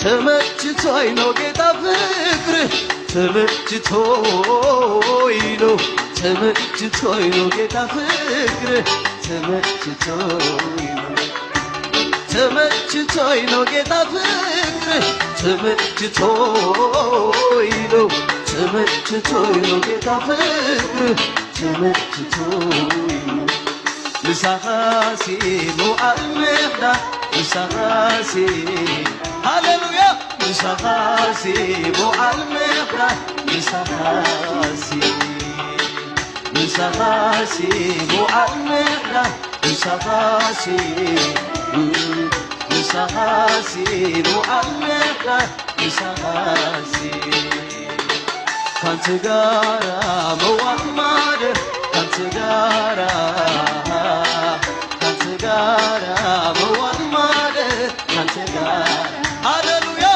ተመችቶኝ ነው ጌታ ፍቅር ተመችቶኝ ነው ተመችቶኝ ነው ጌታ ፍቅር ተመችቶኝ ነው ተመችቶኝ ነው ጌታ ፍቅር ተመችቶኝ ነው ተመችቶኝ ነው ጌታ ፍቅር ተመችቶኝ ነው ልሳኻሲ ሙአልምሕዳ ልሳኻሲ ሃሌሉያ ልሳኻሲ ሙአልምሕዳ ልሳኻሲ ልሳኻሲ ሙአልምሕዳ ልሳኻሲ ልሳኻሲ ሙአልምሕዳ ልሳኻሲ ካንተ ጋራ መዋል ማደር ካንተ ጋራ መዋል ማደር ካንተ ጋራ ሃሌሉያ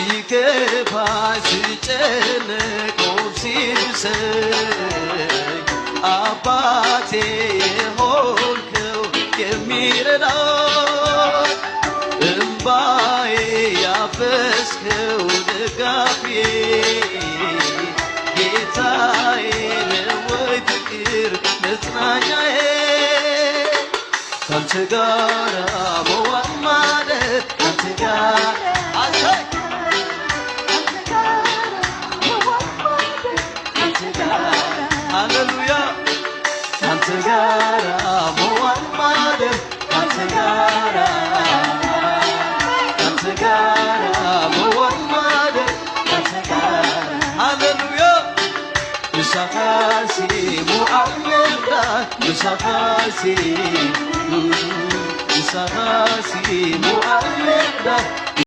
ሲከፋኝ ስጨነቅ ሲብሰኝ አባቴ የሆንከው የሚረዳኝ እምባዬ ያፈስከው ደጋፊዬ ጌታዬ ነወይ ፍቅር መጽናኛዬ ካንተ ጋራ መዋል ማደር ካንተ ጋራ ሃሌሉያ ካንተ ጋራ መዋል ማደር ካንተ ጋራ መዋል ማደር ካንተ ጋራ ሃሌሉያ ልሳኻሲ ሙአልምሕዳ ልሳኻሲ ሙአልምሕዳ